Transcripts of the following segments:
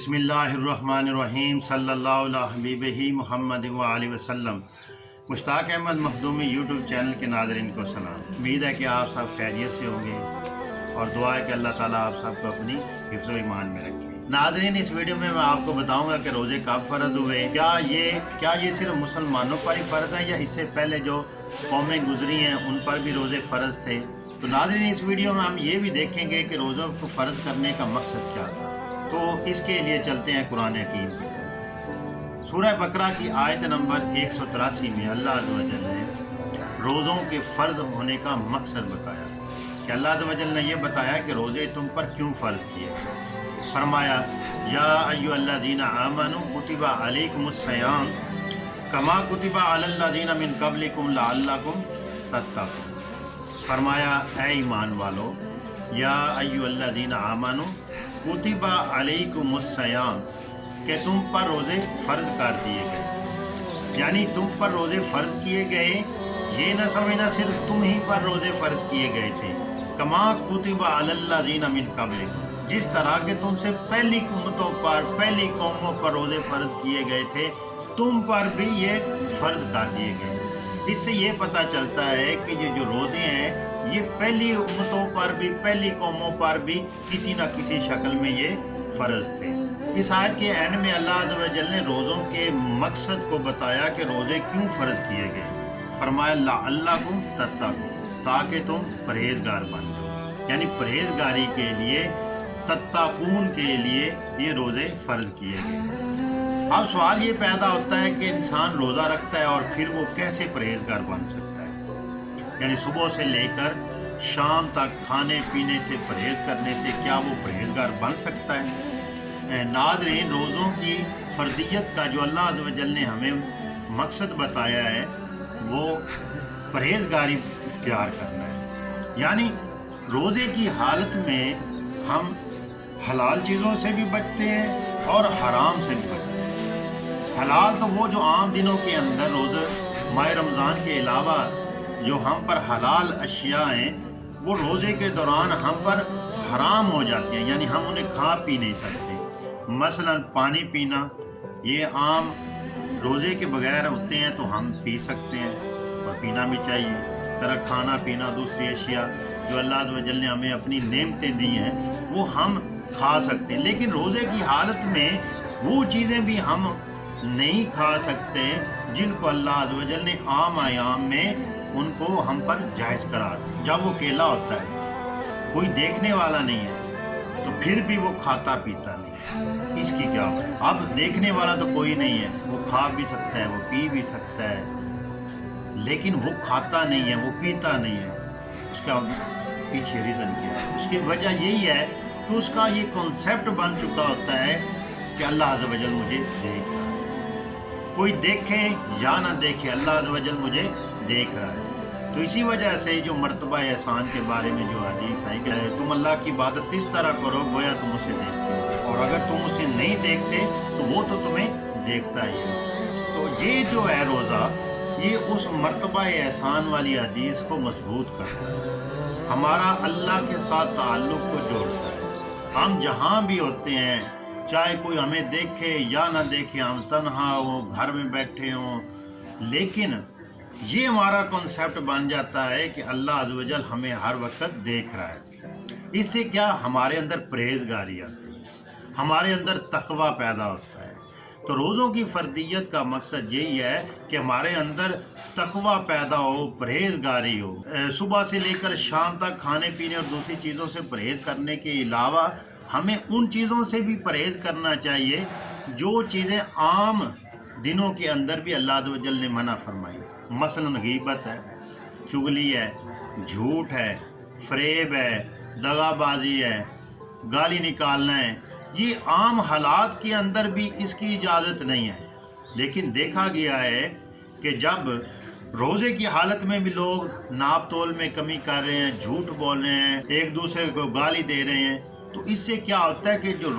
بسم اللہ الرحمن الرحیم صلی اللہ علیہ حبیبہ محمد وآلہ وسلم۔ مشتاق احمد مخدومی یوٹیوب چینل کے ناظرین کو سلام۔ امید ہے کہ آپ سب خیریت سے ہوں گے اور دعا ہے کہ اللہ تعالیٰ آپ سب کو اپنی حفظ و ایمان میں رکھے۔ ناظرین، اس ویڈیو میں آپ کو بتاؤں گا کہ روزے کب فرض ہوئے، کیا یہ صرف مسلمانوں پر ہی فرض ہیں یا اس سے پہلے جو قومیں گزری ہیں ان پر بھی روزے فرض تھے۔ تو ناظرین، اس ویڈیو میں ہم یہ بھی دیکھیں گے کہ روزوں کو فرض کرنے کا مقصد کیا تھا۔ تو اس کے لیے چلتے ہیں قرآن حکیم کی طرف۔ سورہ بقرہ کی آیت نمبر 183 میں اللہ عز و جل نے روزوں کے فرض ہونے کا مقصد بتایا کہ اللہ عز و جل نے یہ بتایا کہ روزے تم پر کیوں فرض کیے۔ فرمایا یا ایھا الذین آمنوا کتب علیکم الصیام کما کتب علی الذین من قبلکم لعلکم تتقون۔ فرمایا اے ایمان والو، یا ایھا الذین آمنوا کتب علیکم الصیام، کہ تم پر روزے فرض کر دیے گئے، یعنی تم پر روزے فرض کیے گئے۔ یہ نہ سمجھنا صرف تم ہی پر روزے فرض کیے گئے تھے، کما کتب علی الذین من قبلکم، جس طرح کہ تم سے پہلی امتوں پر، پہلی قوموں پر روزے فرض کیے گئے تھے، تم پر بھی یہ فرض کر دیے گئے۔ اس سے یہ پتہ چلتا ہے کہ یہ جو روزے ہیں یہ پہلی امتوں پر بھی، پہلی قوموں پر بھی کسی نہ کسی شکل میں یہ فرض تھے۔ اس آیت کے اینڈ میں اللہ عز و جل نے روزوں کے مقصد کو بتایا کہ روزے کیوں فرض کیے گئے۔ فرمایا لعلکم تتقون، تاکہ تم پرہیزگار بن جاؤ، یعنی پرہیزگاری کے لیے، تتقون کے لیے یہ روزے فرض کیے گئے۔ اب سوال یہ پیدا ہوتا ہے کہ انسان روزہ رکھتا ہے اور پھر وہ کیسے پرہیزگار بن سکتا ہے، یعنی صبح سے لے کر شام تک کھانے پینے سے پرہیز کرنے سے کیا وہ پرہیزگار بن سکتا ہے؟ ناظرین، روزوں کی فرضیت کا جو اللہ عز و جل نے ہمیں مقصد بتایا ہے وہ پرہیزگاری اختیار کرنا ہے، یعنی روزے کی حالت میں ہم حلال چیزوں سے بھی بچتے ہیں اور حرام سے بھی بچتے ہیں۔ حلال تو وہ جو عام دنوں کے اندر روزہ ماہ رمضان کے علاوہ جو ہم پر حلال اشیاء ہیں وہ روزے کے دوران ہم پر حرام ہو جاتی ہیں، یعنی ہم انہیں کھا پی نہیں سکتے۔ مثلا پانی پینا، یہ عام روزے کے بغیر ہوتے ہیں تو ہم پی سکتے ہیں اور پینا بھی چاہیے۔ اس طرح کھانا پینا، دوسری اشیاء جو اللہ عز و جل نے ہمیں اپنی نعمتیں دی ہیں وہ ہم کھا سکتے ہیں، لیکن روزے کی حالت میں وہ چیزیں بھی ہم نہیں کھا سکتے جن کو اللہ عز و جل نے عام ایام میں ان کو ہم پر جائز قرار دیا۔ جب وہ اکیلا ہوتا ہے، کوئی دیکھنے والا نہیں ہے، تو پھر بھی وہ کھاتا پیتا نہیں ہے، اس کی کیا ہو؟ اب دیکھنے والا تو کوئی نہیں ہے، وہ کھا بھی سکتا ہے، وہ پی بھی سکتا ہے، لیکن وہ کھاتا نہیں ہے، وہ پیتا نہیں ہے۔ اس کا پیچھے ریزن کیا ہے؟ اس کی وجہ یہی ہے کہ اس کا یہ کنسیپٹ بن چکا ہوتا ہے کہ اللہ عز و جل مجھے دیکھ رہا ہے، کوئی دیکھے یا نہ دیکھے اللہ عز و جل مجھے دیکھ رہا ہے۔ تو اسی وجہ سے جو مرتبہ احسان کے بارے میں جو حدیث ہے کہ تم اللہ کی عبادت اس طرح کرو گویا تم اسے دیکھتے ہو، اور اگر تم اسے نہیں دیکھتے تو وہ تو تمہیں دیکھتا ہی ہے۔ تو یہ جو ہے روزہ، یہ اس مرتبہ احسان والی حدیث کو مضبوط کرتا ہے، ہمارا اللہ کے ساتھ تعلق کو جوڑتا ہے۔ ہم جہاں بھی ہوتے ہیں، چاہے کوئی ہمیں دیکھے یا نہ دیکھے، ہم تنہا ہوں، گھر میں بیٹھے ہوں، لیکن یہ ہمارا کنسیپٹ بن جاتا ہے کہ اللہ عز و جل ہمیں ہر وقت دیکھ رہا ہے۔ اس سے کیا ہمارے اندر پرہیزگاری آتی ہے، ہمارے اندر تقوی پیدا ہوتا ہے۔ تو روزوں کی فرضیت کا مقصد یہی ہے کہ ہمارے اندر تقوی پیدا ہو، پرہیزگاری ہو۔ صبح سے لے کر شام تک کھانے پینے اور دوسری چیزوں سے پرہیز کرنے کے علاوہ ہمیں ان چیزوں سے بھی پرہیز کرنا چاہیے جو چیزیں عام دنوں کے اندر بھی اللہ عز و جل نے منع فرمائی۔ مثلا غیبت ہے، چغلی ہے، جھوٹ ہے، فریب ہے، دغا بازی ہے، گالی نکالنا ہے۔ یہ عام حالات کے اندر بھی اس کی اجازت نہیں ہے، لیکن دیکھا گیا ہے کہ جب روزے کی حالت میں بھی لوگ ناپ تول میں کمی کر رہے ہیں، جھوٹ بول رہے ہیں، ایک دوسرے کو گالی دے رہے ہیں، تو اس سے کیا ہوتا ہے کہ جو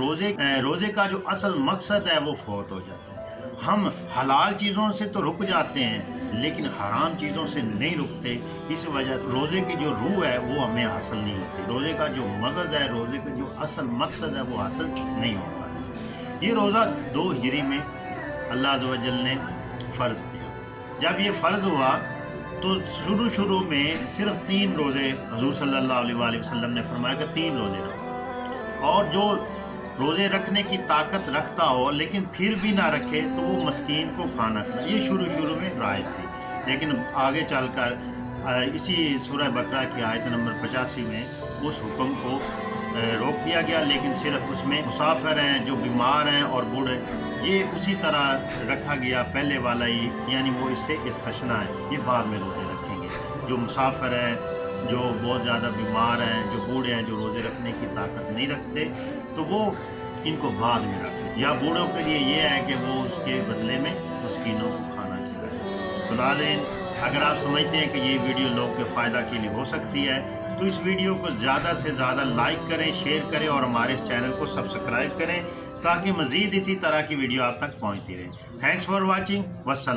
روزے کا جو اصل مقصد ہے وہ فوت ہو جاتا ہے۔ ہم حلال چیزوں سے تو رک جاتے ہیں لیکن حرام چیزوں سے نہیں رکتے، اس وجہ سے روزے کی جو روح ہے وہ ہمیں حاصل نہیں ہوتی، روزے کا جو مغز ہے، روزے کا جو اصل مقصد ہے وہ حاصل نہیں ہوتا۔ یہ روزہ 2 ہجری میں اللہ عز و جل نے فرض کیا۔ جب یہ فرض ہوا تو شروع میں صرف 3 روزے حضور صلی اللہ علیہ وآلہ وسلم نے فرمایا کہ 3 روزے رکھو، اور جو روزے رکھنے کی طاقت رکھتا ہو لیکن پھر بھی نہ رکھے تو وہ مسکین کو کھانا کھلانا، یہ شروع میں رائج تھی۔ لیکن آگے چل کر اسی سورہ بقرہ کی آیت نمبر 85 میں اس حکم کو روک دیا گیا، لیکن صرف اس میں مسافر ہیں، جو بیمار ہیں اور بوڑھے، یہ اسی طرح رکھا گیا پہلے والا ہی، یعنی وہ اس سے استثناء ہے، یہ بعد میں روزے رکھیں گے۔ جو مسافر ہیں، جو بہت زیادہ بیمار ہیں، جو بوڑھے ہیں، جو روزے رکھنے کی طاقت نہیں رکھتے، تو وہ ان کو بعد میں رکھیں، یا بوڑھوں کے لیے یہ ہے کہ وہ اس کے بدلے میں مسکینوں کو کھانا کھلائیں۔ تو ناظرین، اگر آپ سمجھتے ہیں کہ یہ ویڈیو لوگوں کے فائدہ کے لیے ہو سکتی ہے تو اس ویڈیو کو زیادہ سے زیادہ لائک کریں، شیئر کریں اور ہمارے اس چینل کو سبسکرائب کریں تاکہ مزید اسی طرح کی ویڈیو آپ تک پہنچتی رہے۔ تھینکس فار واچنگ، والسلام۔